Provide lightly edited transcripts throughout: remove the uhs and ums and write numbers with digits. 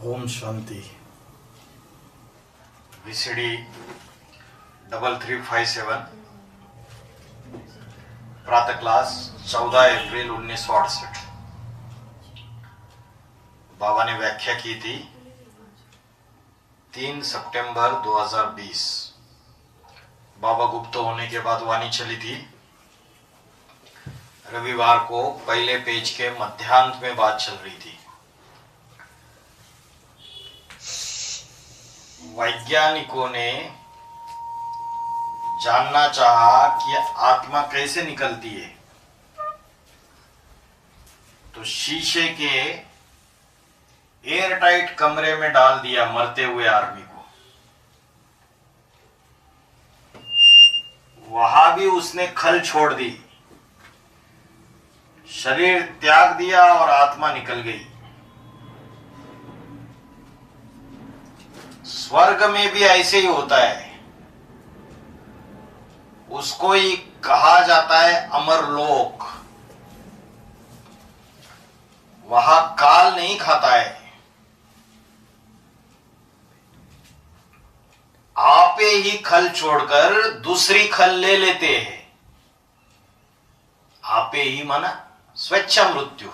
Om Shanti. VCD 3357 प्रातः class 14 अप्रैल 1968। बाबा ने व्याख्या की थी 3 सितंबर 2020। बाबा गुप्त होने के बाद वाणी चली थी। रविवार को पहले पेज के मध्यांत में बात चल रही थी। वैज्ञानिकों ने जानना चाहा कि आत्मा कैसे निकलती है, तो शीशे के एयरटाइट कमरे में डाल दिया मरते हुए आदमी को। वहां भी उसने खल छोड़ दी, शरीर त्याग दिया और आत्मा निकल गई। स्वर्ग में भी ऐसे ही होता है। उसको ही कहा जाता है अमर लोक। वहां काल नहीं खाता है। आपे ही खल छोड़कर दूसरी खल ले लेते हैं। आपे ही माना स्वेच्छा मृत्यु।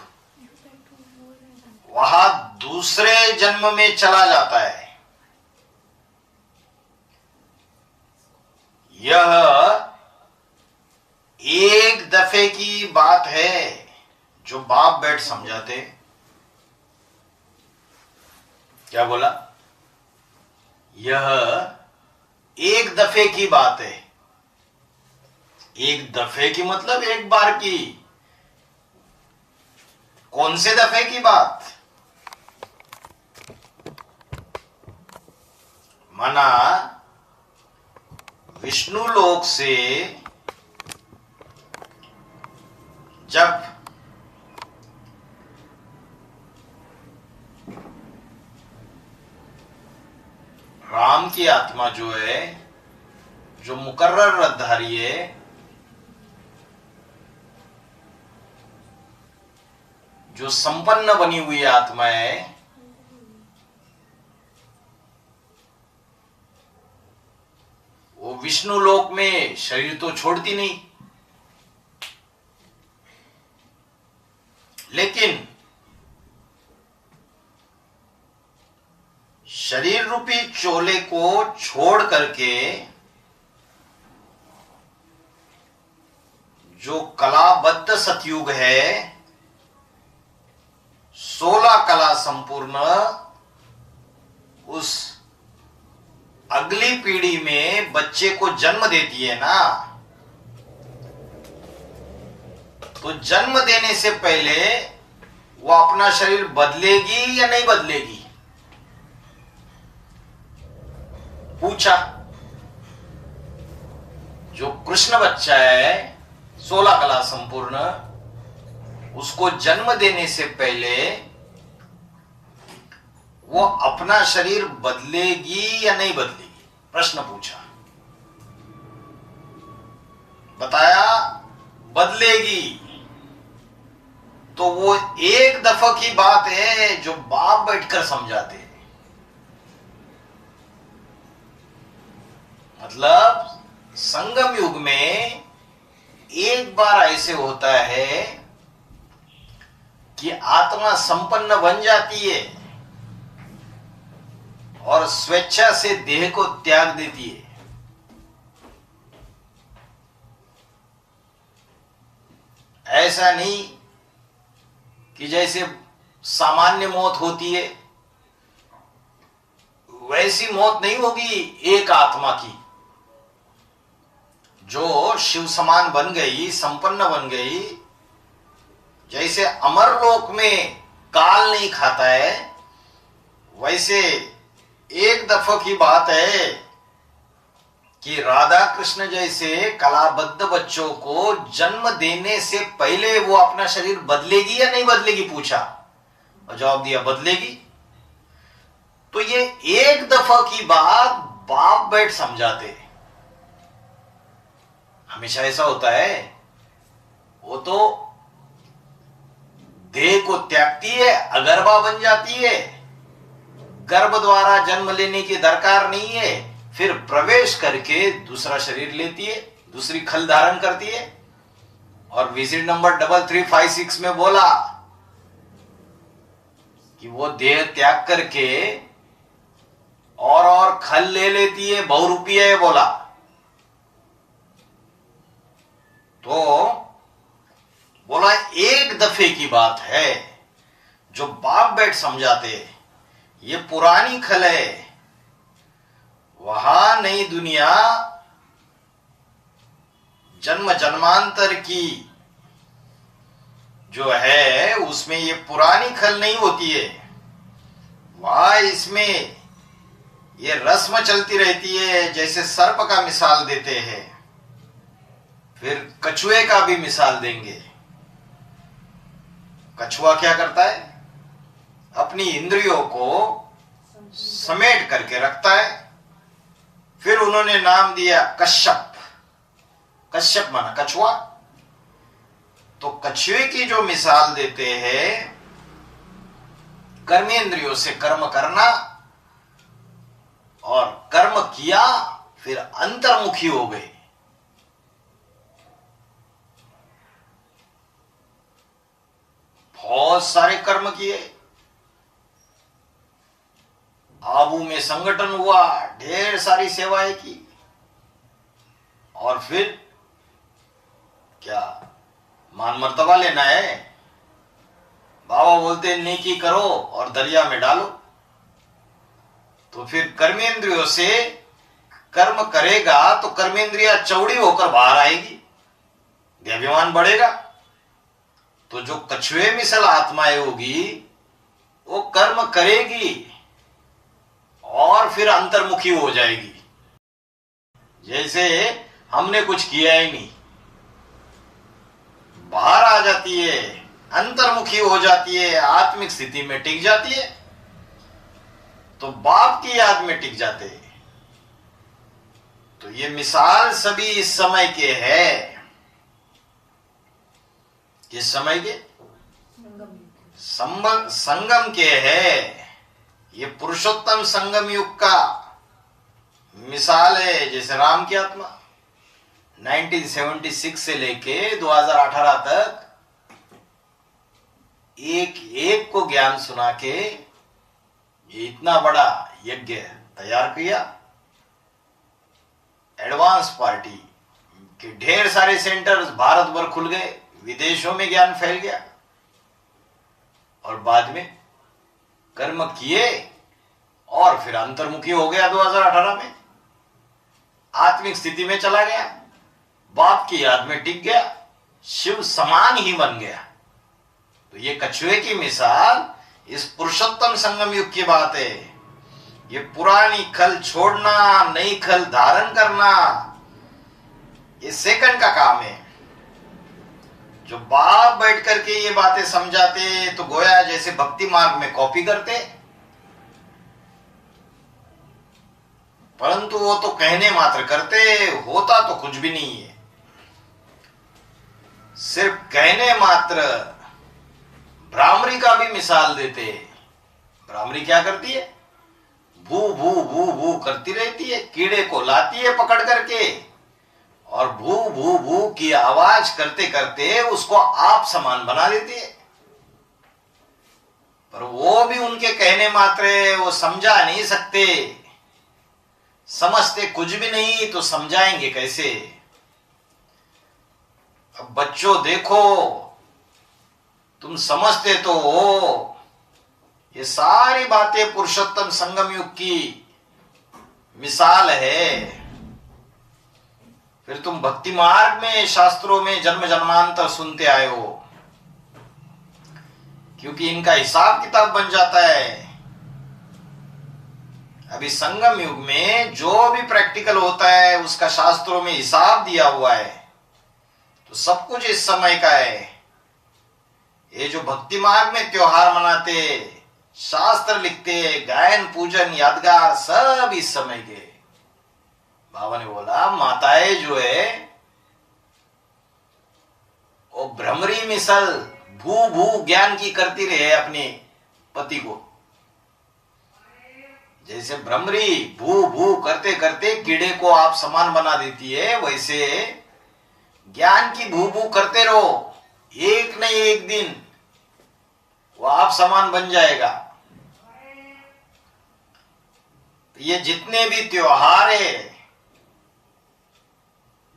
वहां दूसरे जन्म में चला जाता है। यह एक दफे की बात है जो बाप बैठ समझाते। क्या बोला? यह एक दफे की बात है। एक दफे की मतलब एक बार की। कौन से दफे की बात? माना विष्णु लोक से जब राम की आत्मा जो है, जो मुकर्रर रथधारी है, जो संपन्न बनी हुई आत्मा है, वो विष्णु लोक में शरीर तो छोड़ती नहीं, लेकिन शरीर रूपी चोले को छोड़ करके जो कलाबद्ध सतयुग है, 16 कला संपूर्ण, उस अगली पीढ़ी में बच्चे को जन्म देती है ना, तो जन्म देने से पहले वो अपना शरीर बदलेगी या नहीं बदलेगी? पूछा। जो कृष्ण बच्चा है 16 कला संपूर्ण, उसको जन्म देने से पहले वो अपना शरीर बदलेगी या नहीं बदलेगी? प्रश्न पूछा। बताया बदलेगी। तो वो एक दफा की बात है जो बाप बैठकर समझाते हैं। मतलब संगम युग में एक बार ऐसे होता है कि आत्मा संपन्न बन जाती है और स्वेच्छा से देह को त्याग देती है। ऐसा नहीं कि जैसे सामान्य मौत होती है, वैसी मौत नहीं होगी एक आत्मा की जो शिव समान बन गई, संपन्न बन गई। जैसे अमरलोक में काल नहीं खाता है, वैसे एक दफा की बात है कि राधा कृष्ण जैसे कलाबद्ध बच्चों को जन्म देने से पहले वो अपना शरीर बदलेगी या नहीं बदलेगी? पूछा और जवाब दिया बदलेगी। तो ये एक दफा की बात बाप बैठ समझाते। हमेशा ऐसा होता है। वो तो देह को त्यागती है, अगरबा बन जाती है, गर्भ द्वारा जन्म लेने की दरकार नहीं है, फिर प्रवेश करके दूसरा शरीर लेती है, दूसरी खल धारण करती है। और विजिट नंबर 3356 में बोला कि वो देह त्याग करके और खल ले लेती है, बहुरूपी है बोला। तो बोला एक दफे की बात है, जो बाप बैठ समझाते ये पुरानी खल है, वहां नई दुनिया जन्म जन्मांतर की जो है उसमें ये पुरानी खल नहीं होती है। वहां इसमें ये रस्म चलती रहती है, जैसे सर्प का मिसाल देते हैं, फिर कछुए का भी मिसाल देंगे। कछुआ क्या करता है? अपनी इंद्रियों को समेट करके रखता है। फिर उन्होंने नाम दिया कश्यप। कश्यप माना कछुआ। तो कछुए की जो मिसाल देते हैं, कर्मेंद्रियों से कर्म करना, और कर्म किया फिर अंतर्मुखी हो गए। बहुत सारे कर्म किए, आबू में संगठन हुआ, ढेर सारी सेवाएं की, और फिर क्या मान मर्तबा लेना है? बाबा बोलते नेकी करो और दरिया में डालो। तो फिर कर्मेंद्रियों से कर्म करेगा तो कर्मेंद्रिया चौड़ी होकर बाहर आएगी, देहाभिमान बढ़ेगा। तो जो कछुए मिसल आत्माएं होगी वो कर्म करेगी और फिर अंतर्मुखी हो जाएगी। जैसे हमने कुछ किया ही नहीं, बाहर आ जाती है, अंतर्मुखी हो जाती है, आत्मिक स्थिति में टिक जाती है, तो बाप की याद में टिक जाते हैं। तो ये मिसाल सभी इस समय के है। किस समय के? संगम के है। ये पुरुषोत्तम संगम युग का मिसाल है। जैसे राम की आत्मा 1976 से लेके 2018 तक एक एक को ज्ञान सुना के ये इतना बड़ा यज्ञ तैयार किया। एडवांस पार्टी के ढेर सारे सेंटर्स भारत भर खुल गए, विदेशों में ज्ञान फैल गया, और बाद में कर्म किए और फिर अंतर्मुखी हो गया। 2018 में आत्मिक स्थिति में चला गया, बाप की याद में टिक गया, शिव समान ही बन गया। तो ये कछुए की मिसाल इस पुरुषोत्तम संगम युग की बात है। ये पुरानी खल छोड़ना, नई खल धारण करना, ये सेकंड का काम है। जो बाप बैठ करके ये बातें समझाते तो गोया जैसे भक्ति मार्ग में कॉपी करते, परंतु वो तो कहने मात्र करते, होता तो कुछ भी नहीं है। सिर्फ कहने मात्र। भ्रामरी का भी मिसाल देते। भ्रामरी क्या करती है? भू भू भू भू करती रहती है, कीड़े को लाती है पकड़ करके, और भू भू भू की आवाज करते करते उसको आप समान बना देती है। पर वो भी उनके कहने मात्र है, वो समझा नहीं सकते। समझते कुछ भी नहीं तो समझाएंगे कैसे? अब बच्चों देखो, तुम समझते तो हो, ये सारी बातें पुरुषोत्तम संगम युग की मिसाल है। फिर तुम भक्ति मार्ग में शास्त्रों में जन्म जन्मांतर सुनते आए हो, क्योंकि इनका हिसाब किताब बन जाता है। अभी संगम युग में जो भी प्रैक्टिकल होता है उसका शास्त्रों में हिसाब दिया हुआ है। तो सब कुछ इस समय का है। ये जो भक्ति मार्ग में त्योहार मनाते, शास्त्र लिखते, गायन पूजन यादगार, सब इस समय के। बाबा ने बोला माताएं जो है वो भ्रमरी मिसल भू भू ज्ञान की करती रहे अपने पति को, जैसे भ्रमरी भू भू करते करते कीड़े को आप समान बना देती है, वैसे ज्ञान की भू भू करते रहो, एक न एक दिन वो आप समान बन जाएगा। ये जितने भी त्योहार है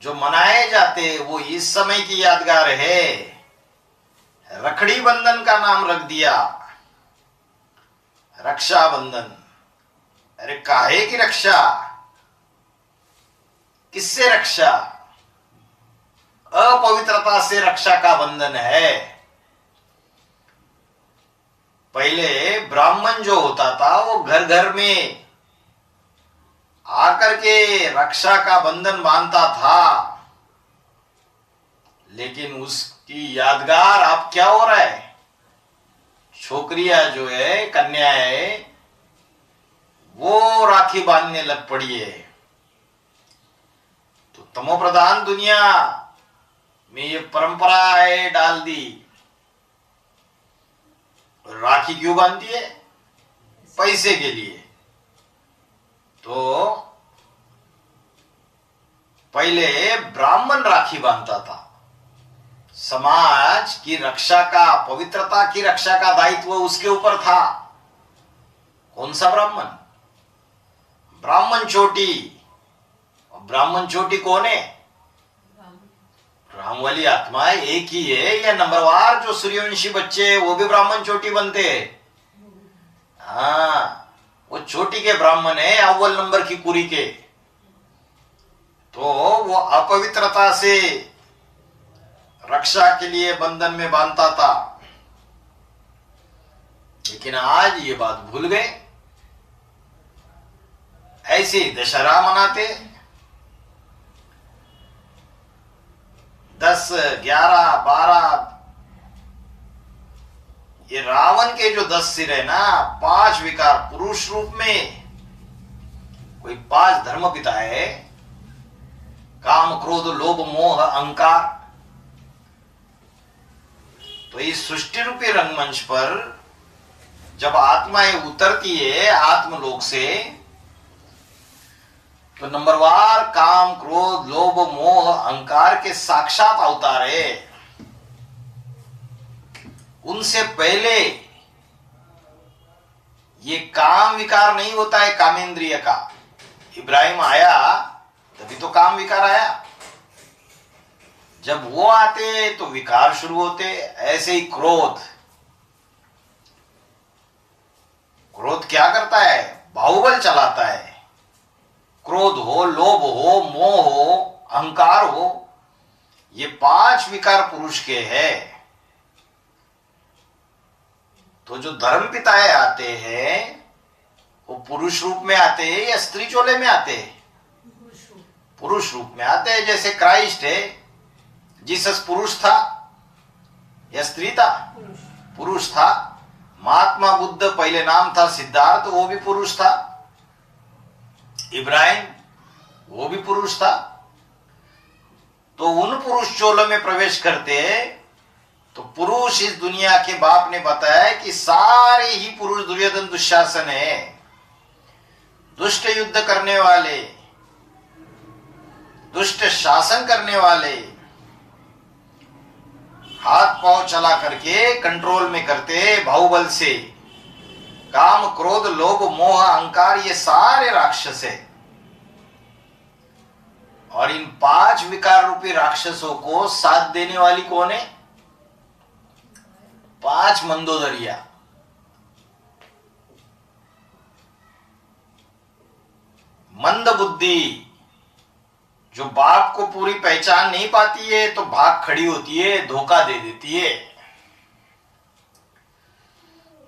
जो मनाए जाते हैं वो इस समय की यादगार है। रखड़ी बंधन का नाम रख दिया, रक्षा बंधन। अरे काहे की रक्षा, किससे रक्षा? अपवित्रता से रक्षा का बंधन है। पहले ब्राह्मण जो होता था वो घर घर में आकर के रक्षा का बंधन बांधता था, लेकिन उसकी यादगार अब क्या हो रहा है? छोकरियां जो है, कन्या है, वो राखी बांधने लग पड़ी है। तो तमोप्रधान दुनिया में ये परंपराएं डाल दी। राखी क्यों बांधती है? पैसे के लिए। तो पहले ब्राह्मण राखी बांधता था। समाज की रक्षा का, पवित्रता की रक्षा का दायित्व उसके ऊपर था। कौन सा ब्राह्मण? ब्राह्मण चोटी। ब्राह्मण चोटी कौन है? राम वाली आत्मा एक ही है, या नंबरवार जो सूर्यवंशी बच्चे वो भी ब्राह्मण चोटी बनते हैं? हाँ, वो चोटी के ब्राह्मण है, अव्वल नंबर की कुरी के। तो वो अपवित्रता से रक्षा के लिए बंधन में बांधता था। लेकिन आज ये बात भूल गए। ऐसे ही दशहरा मनाते, 10, 11, 12, ये रावण के जो 10 सिर है ना, 5 विकार पुरुष रूप में। कोई 5 धर्म पिता है, काम क्रोध लोभ मोह अहंकार। तो इस सृष्टि रूपी रंगमंच पर जब आत्माएं उतरती है आत्मलोक से, तो नंबरवार काम क्रोध लोभ मोह अहंकार के साक्षात अवतार है। उनसे पहले ये काम विकार नहीं होता है कामेंद्रिय का। इब्राहिम आया तभी तो काम विकार आया। जब वो आते तो विकार शुरू होते। ऐसे ही क्रोध, क्रोध क्या करता है? बाहुबल चलाता है। क्रोध हो, लोभ हो, मोह हो, अहंकार हो, ये 5 विकार पुरुष के हैं। तो जो धर्म पिताएं आते हैं वो पुरुष रूप में आते हैं या स्त्री चोले में आते हैं? पुरुष रूप में आते हैं। जैसे क्राइस्ट है, जीसस पुरुष था या स्त्री था? पुरुष था। महात्मा बुद्ध पहले नाम था सिद्धार्थ, वो भी पुरुष था। इब्राहिम वो भी पुरुष था। तो उन पुरुष चोलों में प्रवेश करते हैं। तो पुरुष इस दुनिया के बाप ने बताया कि सारे ही पुरुष दुर्योधन दुशासन है, दुष्ट युद्ध करने वाले, दुष्ट शासन करने वाले, हाथ पांव चला करके कंट्रोल में करते बाहुबल से। काम क्रोध लोभ मोह अहंकार ये सारे राक्षस है। और इन 5 विकार रूपी राक्षसों को साथ देने वाली कौन है? 5 मंदोदरिया। मंद बुद्धि जो बाप को पूरी पहचान नहीं पाती है तो भाग खड़ी होती है, धोखा दे देती है।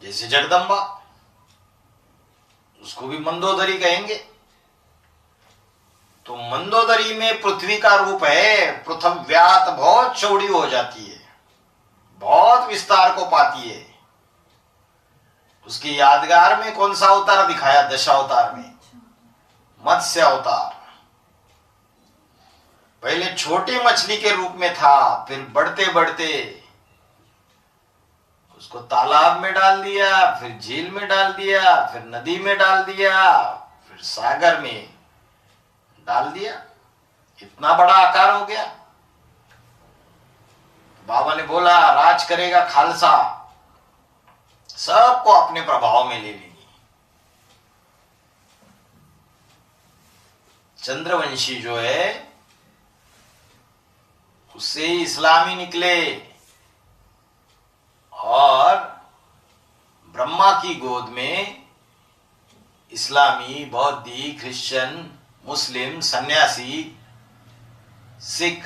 जैसे जगदम्बा, उसको भी मंदोदरी कहेंगे। तो मंदोदरी में पृथ्वी का रूप है। पृथव्यात बहुत चौड़ी हो जाती है, बहुत विस्तार को पाती है। उसकी यादगार में कौन सा अवतार दिखाया? दशावतार में मत्स्य अवतार। पहले छोटी मछली के रूप में था, फिर बढ़ते बढ़ते उसको तालाब में डाल दिया, फिर झील में डाल दिया, फिर नदी में डाल दिया, फिर सागर में डाल दिया, इतना बड़ा आकार हो गया। बाबा ने बोला राज करेगा खालसा, सबको अपने प्रभाव में ले लेगी। चंद्रवंशी जो है उससे ही इस्लामी निकले और ब्रह्मा की गोद में इस्लामी, बौद्धी, क्रिश्चियन, मुस्लिम, सन्यासी, सिख,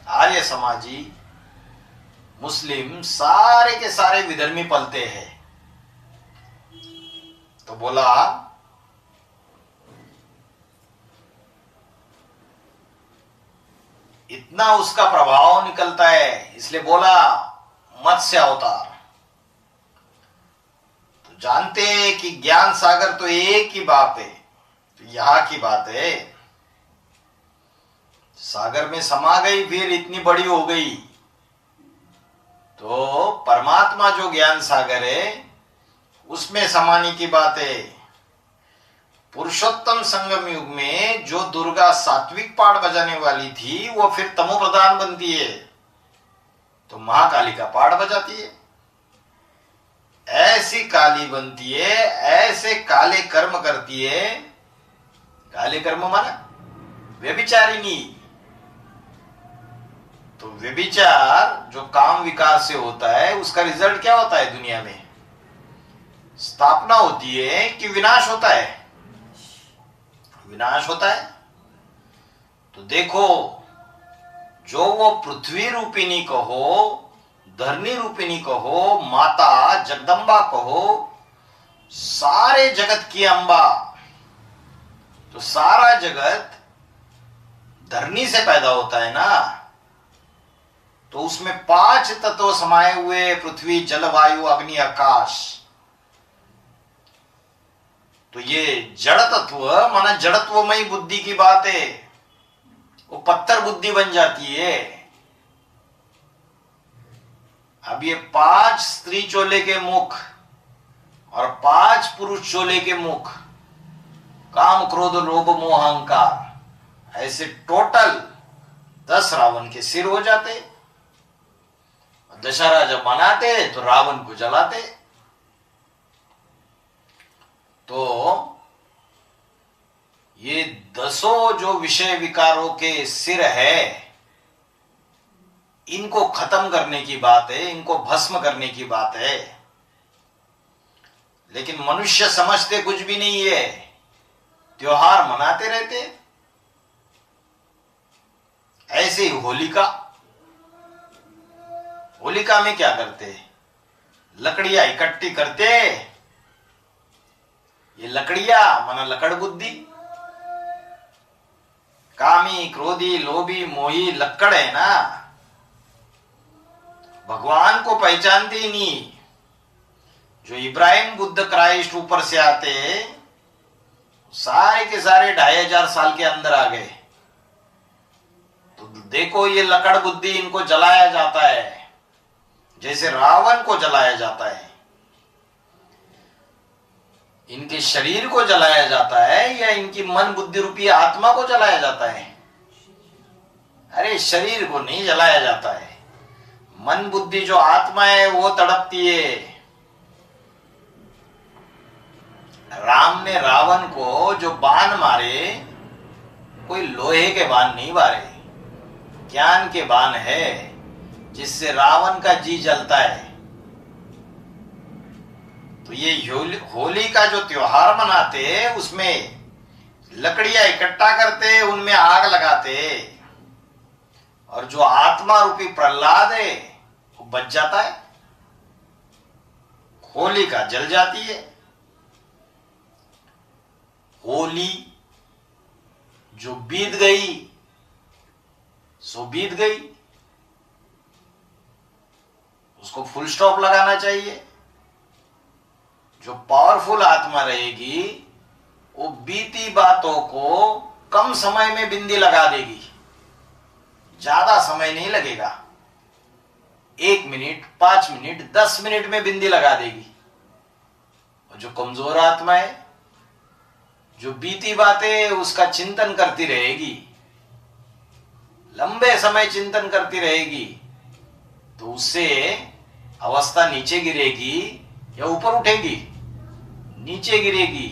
आर्य समाजी, मुस्लिम, सारे के सारे विधर्मी पलते हैं। तो बोला इतना उसका प्रभाव निकलता है, इसलिए बोला मत्स्य अवतार। तो जानते हैं कि ज्ञान सागर तो एक ही बात है, तो यहां की बात है, सागर में समा गई, फिर इतनी बड़ी हो गई। तो परमात्मा जो ज्ञान सागर है उसमें समाने की बात है। पुरुषोत्तम संगम युग में जो दुर्गा सात्विक पाठ बजाने वाली थी वो फिर तमो प्रधान बनती है, तो महाकाली का पाठ बजाती है। ऐसी काली बनती है, ऐसे काले कर्म करती है। काले कर्म माना व्यभिचारिणी। तो व्यभिचार जो काम विकार से होता है उसका रिजल्ट क्या होता है दुनिया में? स्थापना होती है कि विनाश होता है? विनाश होता है। तो देखो, जो वो पृथ्वी रूपिणी कहो, धरनी रूपिणी कहो, माता जगदम्बा कहो, सारे जगत की अंबा, तो सारा जगत धरनी से पैदा होता है ना। तो उसमें 5 तत्व समाये हुए, पृथ्वी, जल, वायु, अग्नि, आकाश। तो ये जड़ तत्व माना जड़त्वमयी बुद्धि की बात है, वो पत्थर बुद्धि बन जाती है। अब ये 5 स्त्री चोले के मुख और 5 पुरुष चोले के मुख, काम, क्रोध, लोभ, मोह, अहंकार, ऐसे टोटल 10 रावण के सिर हो जाते। दशहरा जब मनाते तो रावण को जलाते। तो ये 10 जो विषय विकारों के सिर है, इनको खत्म करने की बात है, इनको भस्म करने की बात है। लेकिन मनुष्य समझते कुछ भी नहीं है, त्योहार मनाते रहते। ऐसे ही होलिका में क्या करते? लकड़ियां इकट्ठी करते। ये लकड़ियां माना लकड़ बुद्धि, कामी, क्रोधी, लोभी, मोही लक्कड़ है ना। भगवान को पहचानते ही नहीं। जो इब्राहिम, बुद्ध, क्राइस्ट ऊपर से आते, सारे के सारे 2500 साल के अंदर आ गए। तो देखो, ये लकड़ बुद्धि, इनको जलाया जाता है जैसे रावण को जलाया जाता है। इनके शरीर को जलाया जाता है या इनकी मन बुद्धि रूपी आत्मा को जलाया जाता है? अरे शरीर को नहीं जलाया जाता है, मन बुद्धि जो आत्मा है वो तड़पती है। राम ने रावण को जो बाण मारे, कोई लोहे के बाण नहीं मारे, ज्ञान के बाण है, जिससे रावण का जी जलता है। तो ये होली का जो त्योहार मनाते, उसमें लकड़ियां इकट्ठा करते, उनमें आग लगाते, और जो आत्मा रूपी प्रहलाद है वो बच जाता है, होलिका जल जाती है। होली जो बीत गई सो बीत गई, उसको फुल स्टॉप लगाना चाहिए। जो पावरफुल आत्मा रहेगी वो बीती बातों को कम समय में बिंदी लगा देगी, ज्यादा समय नहीं लगेगा। 1 मिनट, 5 मिनट, 10 मिनट में बिंदी लगा देगी। और जो कमजोर आत्मा है, जो बीती बातें उसका चिंतन करती रहेगी, लंबे समय चिंतन करती रहेगी, तो उससे अवस्था नीचे गिरेगी या ऊपर उठेगी? नीचे गिरेगी।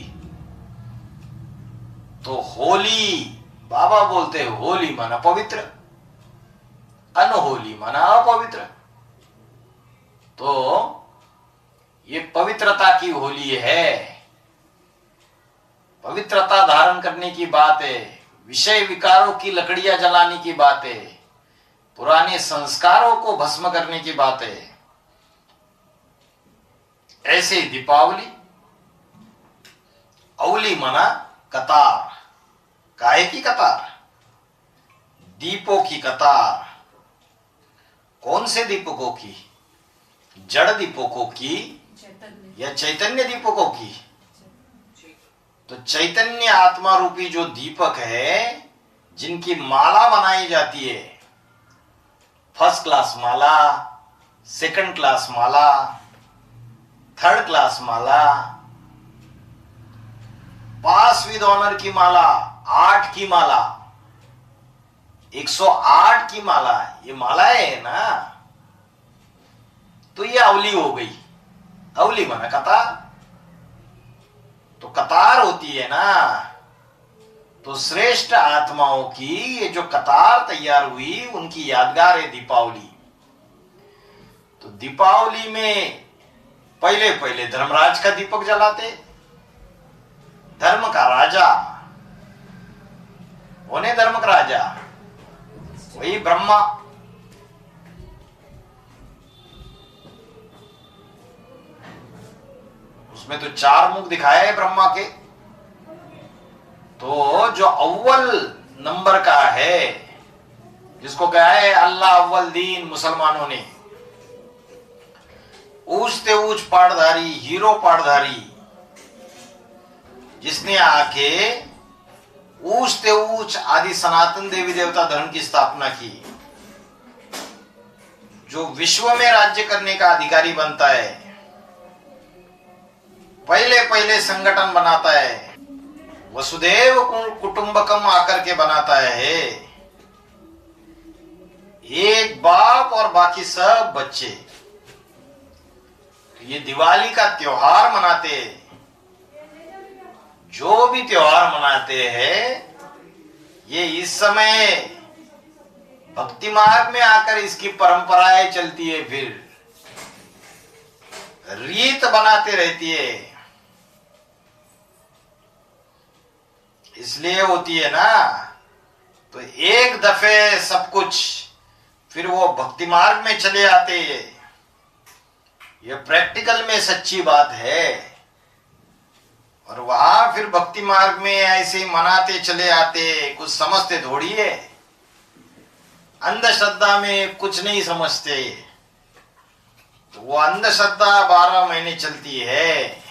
तो होली, बाबा बोलते हैं होली माना पवित्र, अनहोली माना अपवित्र। तो ये पवित्रता की होली है, पवित्रता धारण करने की बात है, विषय विकारों की लकड़ियां जलाने की बात है, पुराने संस्कारों को भस्म करने की बात है। ऐसे दीपावली, अवली माना कतार, काहे की कतार? दीपों की कतार। कौन से दीपकों की? जड़ दीपकों की या चैतन्य दीपकों की? तो चैतन्य आत्मा रूपी जो दीपक है, जिनकी माला बनाई जाती है, फर्स्ट क्लास माला, सेकंड क्लास माला, थर्ड क्लास माला, पास विद ऑनर की माला, 8 की माला, 108 की माला, ये मालाएं है ना। तो ये अवली हो गई। अवली माना कतार। तो कतार होती है ना, तो श्रेष्ठ आत्माओं की ये जो कतार तैयार हुई, उनकी यादगार है दीपावली। तो दीपावली में पहले पहले धर्मराज का दीपक जलाते। धर्म का राजा, कौन है धर्म का राजा? वही ब्रह्मा। उसमें तो 4 मुख दिखाया है ब्रह्मा के। तो जो अव्वल नंबर का है, जिसको कहा है अल्लाह अव्वल दीन मुसलमानों ने, ऊंचते ऊंच पाड़धारी, हीरो पाड़धारी, जिसने आके ऊंचते ऊंच आदि सनातन देवी देवता धर्म की स्थापना की, जो विश्व में राज्य करने का अधिकारी बनता है, पहले पहले संगठन बनाता है, वसुदेव कुटुंबकम आकर के बनाता है, एक बाप और बाकी सब बच्चे। ये दिवाली का त्योहार मनाते हैं। जो भी त्योहार मनाते हैं, ये इस समय भक्ति मार्ग में आकर इसकी परंपराएं चलती है, फिर रीत बनाते रहती है। इसलिए होती है ना। तो एक दफे सब कुछ, फिर वो भक्ति मार्ग में चले आते हैं। ये प्रैक्टिकल में सच्ची बात है। और वहां फिर भक्ति मार्ग में ऐसे ही मनाते चले आते, कुछ समझते थोड़ी है। अंधश्रद्धा में कुछ नहीं समझते। तो वो अंधश्रद्धा 12 महीने चलती है।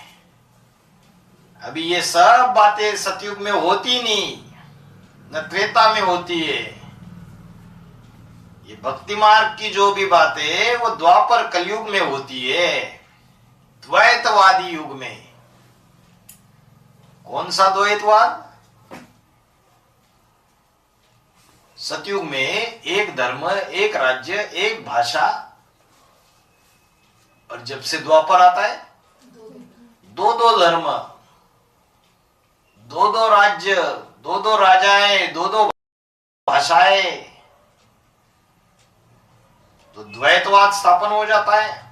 अभी ये सब बातें सतयुग में होती नहीं, न त्रेता में होती है। ये भक्ति मार्ग की जो भी बातें, वो द्वापर कलयुग में होती है, द्वैतवादी युग में। कौन सा द्वैतवाद? सतयुग में एक धर्म, एक राज्य, एक भाषा। और जब से द्वापर आता है, दो दो धर्म, दो दो राज्य, दो दो राजाएं, दो दो भाषाएं। तो द्वैतवाद स्थापन हो जाता है।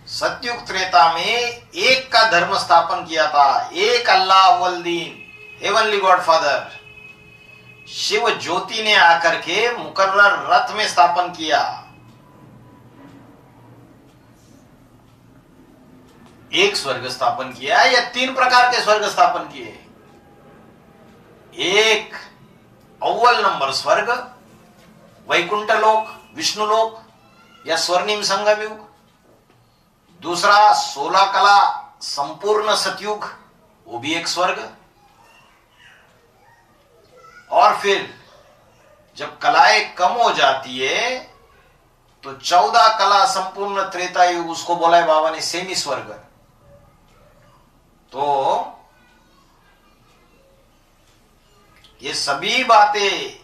सतयुग त्रेता में एक का धर्म स्थापन किया था, एक अल्लाह अव्वल दीन, हेवनली गॉड फादर शिव ज्योति ने आकर के मुकर्रर रथ में स्थापन किया। एक स्वर्ग स्थापन किया या 3 प्रकार के स्वर्ग स्थापन किए। एक अव्वल नंबर स्वर्ग, वैकुंठ लोक, विष्णु लोक या स्वर्णिम संगम युग। दूसरा 16 कला संपूर्ण सतयुग, वो भी एक स्वर्ग। और फिर जब कलाएं कम हो जाती है तो 14 कला संपूर्ण त्रेता युग, उसको बोला है बाबा ने सेमी स्वर्ग। तो ये सभी बातें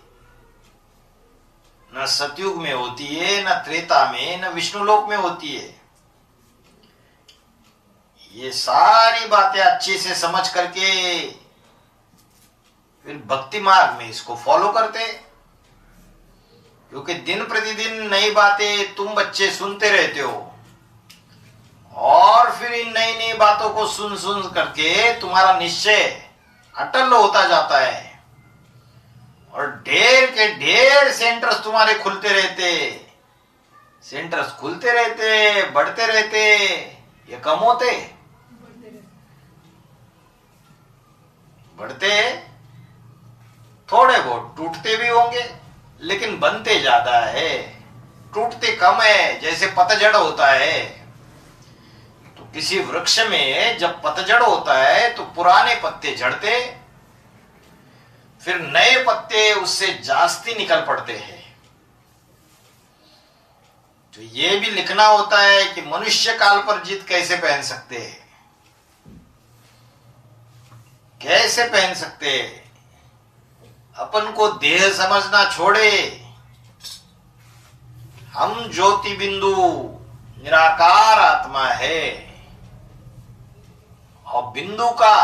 न सतयुग में होती है, न त्रेता में, न विष्णुलोक में होती है। ये सारी बातें अच्छे से समझ करके फिर भक्ति मार्ग में इसको फॉलो करते, क्योंकि दिन प्रतिदिन नई बातें तुम बच्चे सुनते रहते हो, और फिर इन नई नई बातों को सुन सुन करके तुम्हारा निश्चय अटल होता जाता है, और ढेर के ढेर सेंटर्स तुम्हारे खुलते रहते, सेंटर्स खुलते रहते, बढ़ते रहते, ये कम होते, बढ़ते, थोड़े बहुत टूटते भी होंगे, लेकिन बनते ज्यादा है, टूटते कम है। जैसे पतझड़ होता है, तो किसी वृक्ष में जब पतझड़ होता है तो पुराने पत्ते झड़ते, फिर नए पत्ते उससे जास्ती निकल पड़ते हैं। तो ये भी लिखना होता है कि मनुष्य काल पर जीत कैसे पहन सकते हैं, कैसे पहन सकते हैं। अपन को देह समझना छोड़े, हम ज्योति बिंदु निराकार आत्मा है, और बिंदु का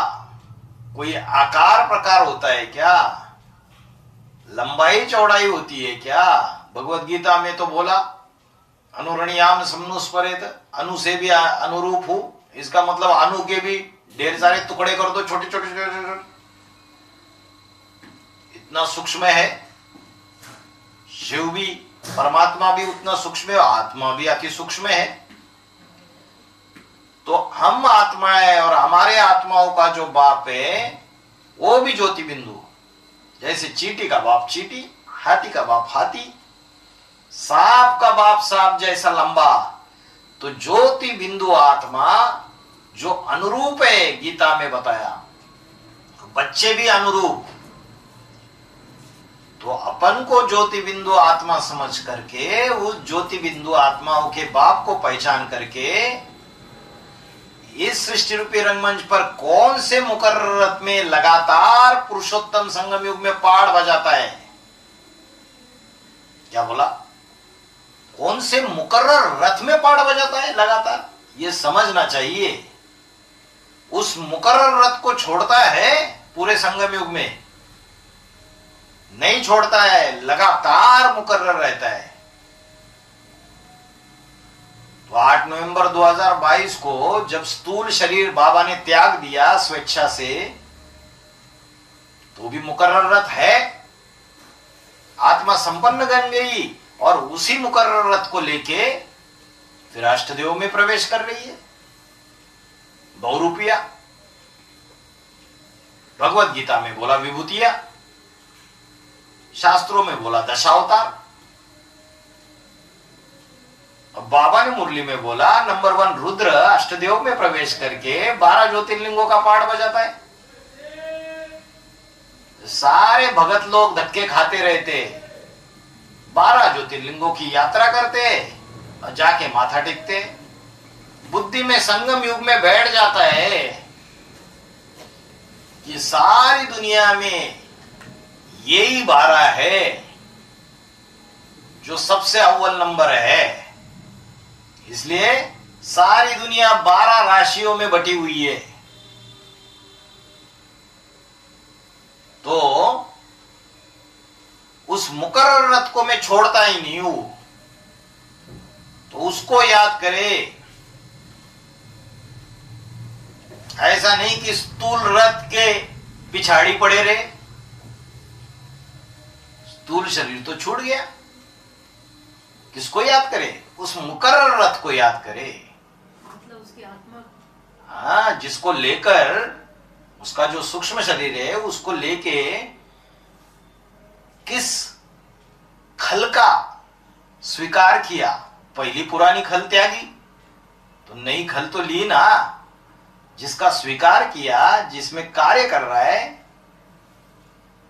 कोई आकार प्रकार होता है क्या, लंबाई चौड़ाई होती है क्या? भगवत गीता में तो बोला अनुरणीयाम समनुस्परेत, अनु से भी अनुरूप हो, इसका मतलब अनु के भी ढेर सारे टुकड़े कर दो, छोटे छोटे छोटे, इतना सूक्ष्म है शिव भी, परमात्मा भी उतना सूक्ष्म है, आत्मा भी अति सूक्ष्म है। तो हम आत्मा है, और हमारे आत्माओं का जो बाप है वो भी ज्योति बिंदु। जैसे चींटी का बाप चींटी, हाथी का बाप हाथी, सांप का बाप सांप जैसा लंबा, तो ज्योति बिंदु आत्मा जो अनुरूप है, गीता में बताया, बच्चे भी अनुरूप। तो अपन को ज्योति बिंदु आत्मा समझ करके, उस ज्योति बिंदु आत्माओं के बाप को पहचान करके, इस सृष्टि रूपी रंगमंच पर कौन से मुकर्रर रथ में लगातार पुरुषोत्तम संगम युग में पहाड़ बजाता है, क्या बोला, कौन से मुकर्रर रथ में पहाड़ बजाता है लगातार, ये समझना चाहिए। उस मुकर्रर रथ को छोड़ता है पूरे संगम युग में नहीं छोड़ता है, लगातार मुकर्रर रहता है। तो 8 नवंबर 2022 को जब स्थूल शरीर बाबा ने त्याग दिया स्वेच्छा से, तो भी मुकर्रर रथ है, आत्मा संपन्न बन गई, और उसी मुकर्रर रथ को लेके फिर अष्टदेव में प्रवेश कर रही है, बहुरूपिया। भगवत गीता में बोला विभूतिया, शास्त्रों में बोला दशावतार, बाबा ने मुरली में बोला नंबर 1 रुद्र अष्टदेव में प्रवेश करके 12 ज्योतिर्लिंगों का पहाड़ बजाता है। सारे भगत लोग धक्के खाते रहते, 12 ज्योतिर्लिंगों की यात्रा करते और जाके माथा टेकते, बुद्धि में संगम युग में बैठ जाता है कि सारी दुनिया में यही 12 है जो सबसे अव्वल नंबर है, इसलिए सारी दुनिया 12 राशियों में बटी हुई है। तो उस मुकर्रर रथ को मैं छोड़ता ही नहीं हूं, तो उसको याद करे। ऐसा नहीं कि स्थूल रथ के पिछाड़ी पड़े रहे, स्थूल शरीर तो छूट गया, किसको याद करे, उस मुकर्रर रथ को याद करे, मतलब उसकी आत्मा, हाँ, जिसको लेकर उसका जो सूक्ष्म शरीर है उसको लेके किस खल का स्वीकार किया, पहली पुरानी खल त्यागी तो नई खल तो ली ना, जिसका स्वीकार किया, जिसमें कार्य कर रहा है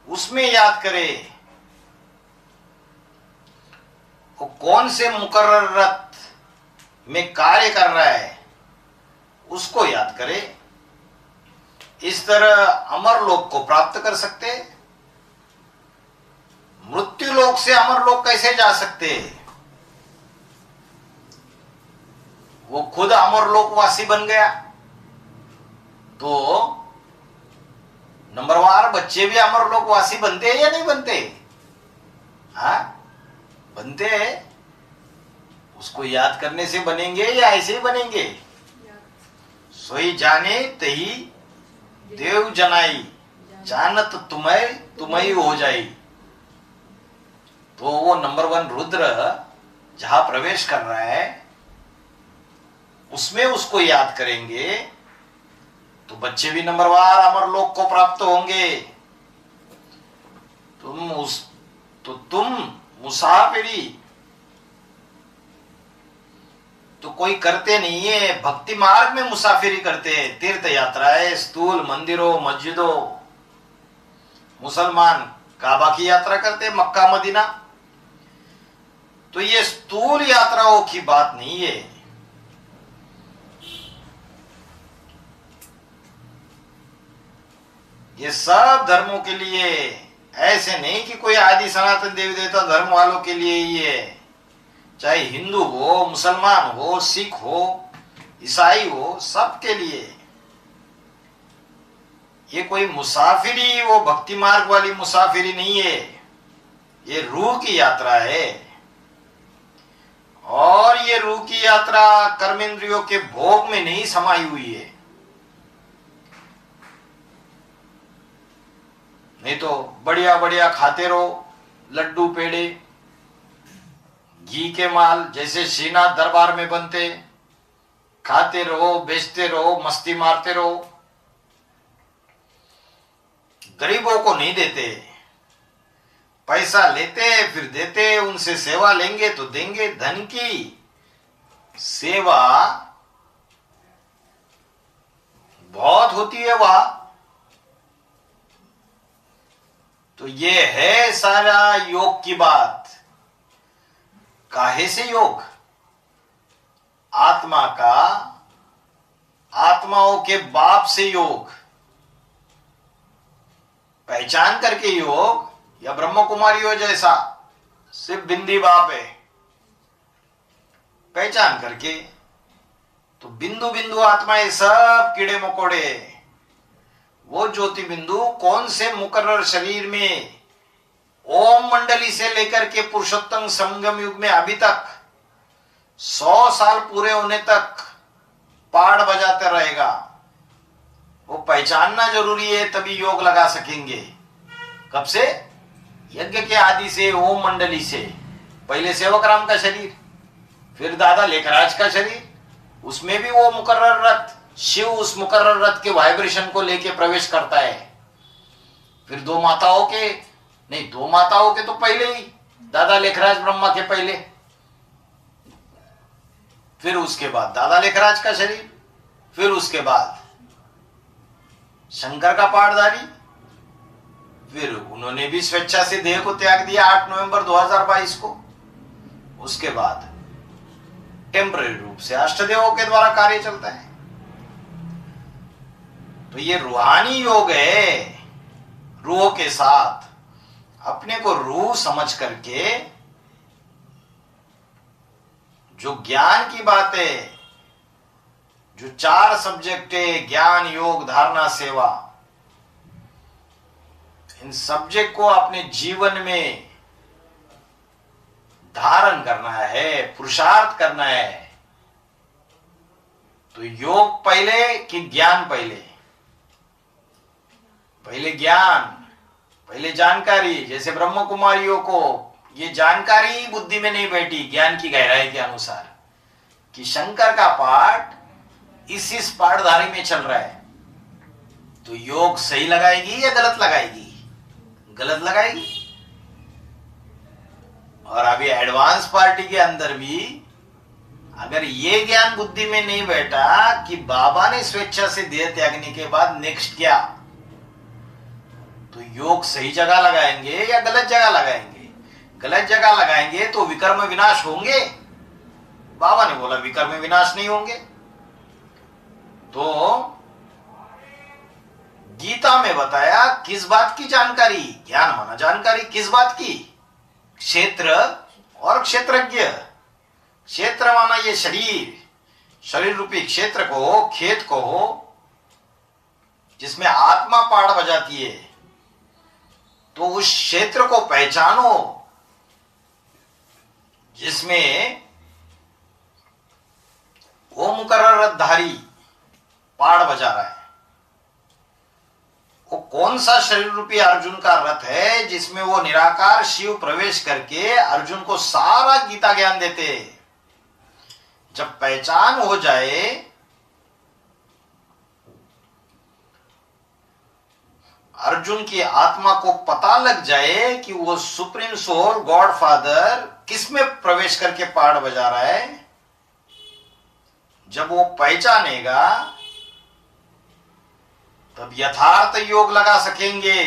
उसमें याद करे वो कौन से मुकर्रर रथ में कार्य कर रहा है उसको याद करे। इस तरह अमर लोक को प्राप्त कर सकते। मृत्यु लोक से अमर लोक कैसे जा सकते? वो खुद अमर लोकवासी बन गया तो नंबरवार बच्चे भी अमर लोकवासी बनते हैं या नहीं बनते? हाँ, बनते हैं। उसको याद करने से बनेंगे या ऐसे ही बनेंगे? सोई जाने तही देव जनाई, जानत तुम्हें तुम्हें हो जाई। तो वो नंबर 1 रुद्र जहां प्रवेश कर रहा है उसमें उसको याद करेंगे तो बच्चे भी नंबरवार अमर लोक को प्राप्त होंगे। तुम मुसाफिरी तो कोई करते नहीं है, भक्ति मार्ग में मुसाफिरी करते हैं। तीर्थ यात्राएं, स्थूल मंदिरों, मस्जिदों, मुसलमान काबा की यात्रा करते हैं, मक्का मदीना। तो ये स्थूल यात्राओं की बात नहीं है। ये सब धर्मों के लिए, ऐसे नहीं कि कोई आदि सनातन देवी देवता धर्म वालों के लिए ही है। चाहे हिंदू हो, मुसलमान हो, सिख हो, ईसाई हो, सबके लिए। ये कोई मुसाफिरी, वो भक्ति मार्ग वाली मुसाफिरी नहीं है। ये रूह की यात्रा है। और ये रूह की यात्रा कर्मेंद्रियों के भोग में नहीं समाई हुई है। नहीं तो बढ़िया बढ़िया खाते रहो, लड्डू पेड़े, घी के माल जैसे श्रीनाथ दरबार में बनते, खाते रहो, बेचते रहो, मस्ती मारते रहो। गरीबों को नहीं देते, पैसा लेते फिर देते, उनसे सेवा लेंगे तो देंगे। धन की सेवा बहुत होती है वहां। तो ये है सारा योग की बात। काहे से योग? आत्मा का आत्माओं के बाप से योग, पहचान करके योग, या ब्रह्म कुमारी हो जैसा सिर्फ बिंदी बाप है, पहचान करके। तो बिंदु बिंदु आत्माएं सब कीड़े मकोड़े, वो ज्योति बिंदु कौन से मुकर्रर शरीर में ओम मंडली से लेकर के पुरुषोत्तम संगम युग में अभी तक 100 साल पूरे होने तक पाड़ बजाते रहेगा, वो पहचानना जरूरी है। तभी योग लगा सकेंगे। कब से? यज्ञ के आदि से, ओम मंडली से। पहले सेवक राम का शरीर, फिर दादा लेखराज का शरीर, उसमें भी वो मुकर्रर रथ, शिव उस मुकर्रर रथ के वाइब्रेशन को लेके प्रवेश करता है। फिर दो माताओं के तो पहले ही, दादा लेखराज ब्रह्मा के पहले, फिर उसके बाद दादा लेखराज का शरीर, फिर उसके बाद शंकर का पाठधारी, फिर उन्होंने भी स्वेच्छा से देह को त्याग दिया 8 नवंबर 2022 को। उसके बाद टेम्पररी रूप से अष्टदेवों के द्वारा कार्य चलता है। तो ये रूहानी योग है। रूह के साथ अपने को रूह समझ करके जो ज्ञान की बात है, जो 4 सब्जेक्ट है, ज्ञान, योग, धारणा, सेवा, इन सब्जेक्ट को अपने जीवन में धारण करना है, पुरुषार्थ करना है। तो योग पहले कि ज्ञान पहले? पहले ज्ञान, पहले जानकारी। जैसे ब्रह्म कुमारियों को ये जानकारी बुद्धि में नहीं बैठी ज्ञान की गहराई के अनुसार कि शंकर का पाठ इस पाठधारी में चल रहा है, तो योग सही लगाएगी या गलत लगाएगी? गलत लगाएगी। और अभी एडवांस पार्टी के अंदर भी अगर ये ज्ञान बुद्धि में नहीं बैठा कि बाबा ने स्वेच्छा से देह त्यागने के बाद नेक्स्ट क्या, तो योग सही जगह लगाएंगे या गलत जगह लगाएंगे? गलत जगह लगाएंगे तो विकर्म विनाश होंगे? बाबा ने बोला विकर्म विनाश नहीं होंगे। तो गीता में बताया किस बात की जानकारी? ज्ञान माना जानकारी, किस बात की? क्षेत्र और क्षेत्रज्ञ। क्षेत्र माना ये शरीर, शरीर रूपी क्षेत्र को, खेत को, जिसमें आत्मा पाड़ बजाती है। तो उस क्षेत्र को पहचानो जिसमें वो मुकर्ररधारी पाड़ बजा रहा है। वो कौन सा शरीर रूपी अर्जुन का रथ है जिसमें वो निराकार शिव प्रवेश करके अर्जुन को सारा गीता ज्ञान देते? जब पहचान हो जाए, अर्जुन की आत्मा को पता लग जाए कि वो सुप्रीम सोल गॉड फादर किसमें प्रवेश करके पाड़ बजा रहा है, जब वो पहचानेगा तब यथार्थ योग लगा सकेंगे।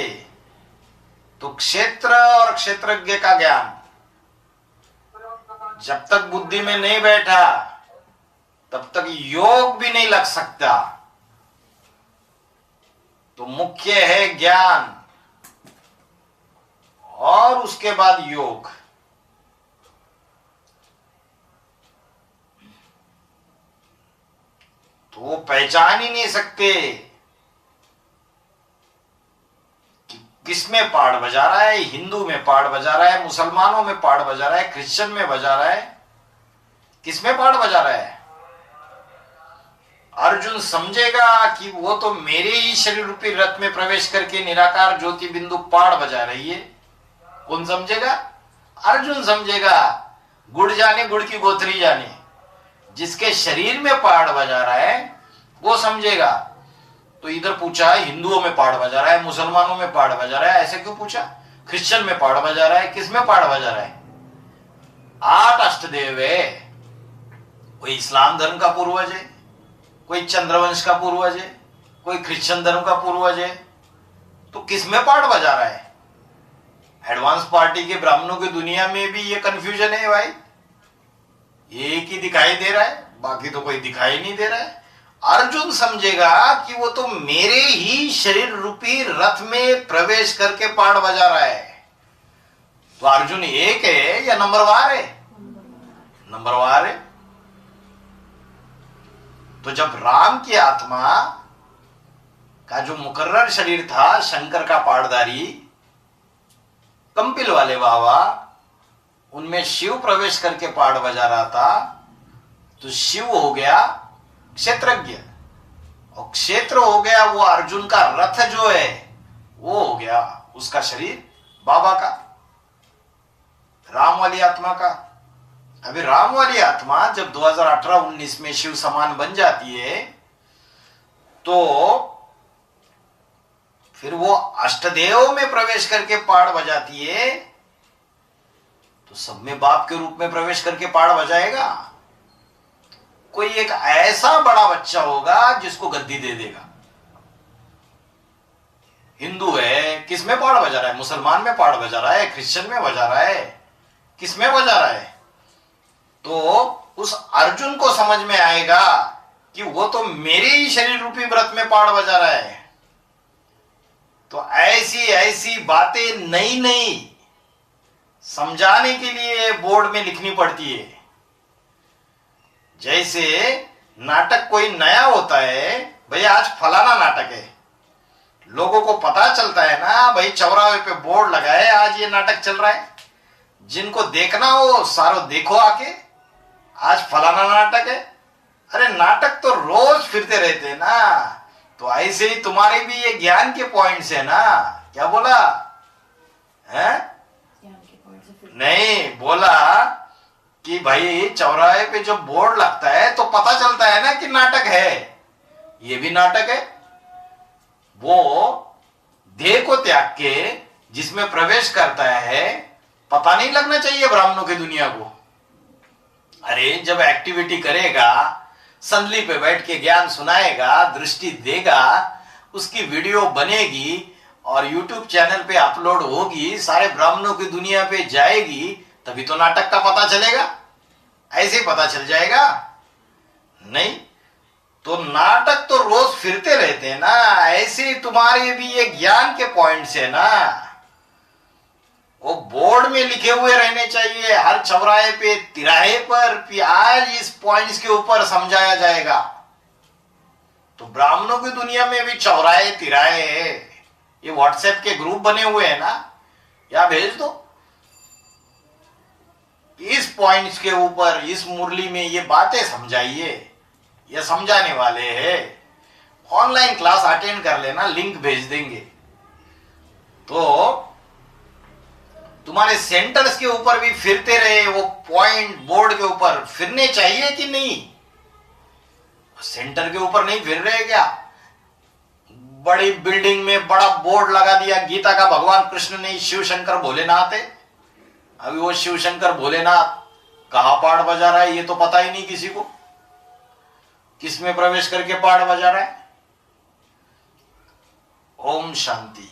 तो क्षेत्र और क्षेत्रज्ञ का ज्ञान जब तक बुद्धि में नहीं बैठा तब तक योग भी नहीं लग सकता। तो मुख्य है ज्ञान और उसके बाद योग। तो वो पहचान ही नहीं सकते कि किसमें पाड़ बजा रहा है। हिंदू में पाड़ बजा रहा है, मुसलमानों में पाड़ बजा रहा है, क्रिश्चियन में बजा रहा है, किसमें पाड़ बजा रहा है? अर्जुन समझेगा कि वो तो मेरे ही शरीर रूपी रथ में प्रवेश करके निराकार ज्योति बिंदु पाड़ बजा रही है। कौन समझेगा? अर्जुन समझेगा। गुड़ जाने गुड़ की गोथरी जाने, जिसके शरीर में पाड़ बजा रहा है वो समझेगा। तो इधर पूछा हिंदुओं में पाड़ बजा रहा है, मुसलमानों में पाड़ बजा रहा है, ऐसे क्यों पूछा? क्रिश्चियन में पाड़ बजा रहा है, किस में पाड़ बजा रहा है? 8 अष्टदेव है। कोई इस्लाम धर्म का पूर्वज है, कोई चंद्रवंश का पूर्वज है, कोई क्रिश्चियन धर्म का पूर्वज है। तो किस में पाड़ बजा रहा है? एडवांस पार्टी के ब्राह्मणों की दुनिया में भी ये कंफ्यूजन है भाई। एक ही दिखाई दे रहा है, बाकी तो कोई दिखाई नहीं दे रहा है। अर्जुन समझेगा कि वो तो मेरे ही शरीर रूपी रथ में प्रवेश करके पाड़ बजा रहा है। तो अर्जुन एक है या नंबरवार है? नंबरवार है। तो जब राम की आत्मा का जो मुकर्रर शरीर था, शंकर का पाड़दारी, कंपिल वाले बाबा, उनमें शिव प्रवेश करके पाड़ बजा रहा था। तो शिव हो गया क्षेत्रज्ञ और क्षेत्र हो गया वो अर्जुन का रथ जो है, वो हो गया उसका शरीर बाबा का, राम वाली आत्मा का। अभी राम वाली आत्मा जब 2018-19 में शिव समान बन जाती है तो फिर वो अष्टदेव में प्रवेश करके पाड़ बजाती है। तो सब में बाप के रूप में प्रवेश करके पाड़ बजाएगा। कोई एक ऐसा बड़ा बच्चा होगा जिसको गद्दी दे देगा। हिंदू है, किस में पाड़ बजा रहा है? मुसलमान में पाड़ बजा रहा है, क्रिश्चियन में बजा रहा है, किस में बजा रहा है? तो उस अर्जुन को समझ में आएगा कि वो तो मेरे ही शरीर रूपी व्रत में पाड़ बजा रहा है। तो ऐसी ऐसी बातें नई नई समझाने के लिए बोर्ड में लिखनी पड़ती है। जैसे नाटक कोई नया होता है, भाई आज फलाना नाटक है, लोगों को पता चलता है ना, भाई चौराहे पे बोर्ड लगा है आज ये नाटक चल रहा है, जिनको देखना हो सारो देखो आके, आज फलाना नाटक है। अरे नाटक तो रोज फिरते रहते हैं ना। तो ऐसे ही तुम्हारे भी ये ज्ञान के पॉइंट्स है ना। क्या बोला है? नहीं, बोला कि भाई चौराहे पे जो बोर्ड लगता है तो पता चलता है ना कि नाटक है, ये भी नाटक है। वो देह को त्याग के जिसमें प्रवेश करता है, पता नहीं लगना चाहिए ब्राह्मणों की दुनिया को। अरे जब एक्टिविटी करेगा, संदली पे बैठ के ज्ञान सुनाएगा, दृष्टि देगा, उसकी वीडियो बनेगी और YouTube चैनल पे अपलोड होगी, सारे ब्राह्मणों की दुनिया पे जाएगी, तभी तो नाटक का पता चलेगा। ऐसे पता चल जाएगा नहीं तो नाटक तो रोज फिरते रहते हैं ना। ऐसे तुम्हारे भी ये ज्ञान के पॉइंट्स है ना, वो बोर्ड में लिखे हुए रहने चाहिए हर चौराहे पे, तिराहे पर कि आज इस पॉइंट्स के ऊपर समझाया जाएगा। तो ब्राह्मणों की दुनिया में भी चौराहे तिराहे है, ये व्हाट्सएप के ग्रुप बने हुए हैं ना, या भेज दो इस पॉइंट्स के ऊपर, इस मुरली में ये बातें समझाइए, ये समझाने वाले हैं। ऑनलाइन क्लास अटेंड कर लेना, लिंक भेज देंगे। तो तुम्हारे सेंटर्स के ऊपर भी फिरते रहे, वो पॉइंट बोर्ड के ऊपर फिरने चाहिए कि नहीं? सेंटर के ऊपर नहीं फिर रहे क्या? बड़ी बिल्डिंग में बड़ा बोर्ड लगा दिया, गीता का भगवान कृष्ण ने शिव शंकर भोलेनाथ है। अभी वो शिव शंकर भोलेनाथ कहां पाड़ बजा रहा है ये तो पता ही नहीं किसी को, किस में प्रवेश करके पाड़ बजा रहा है। ओम शांति।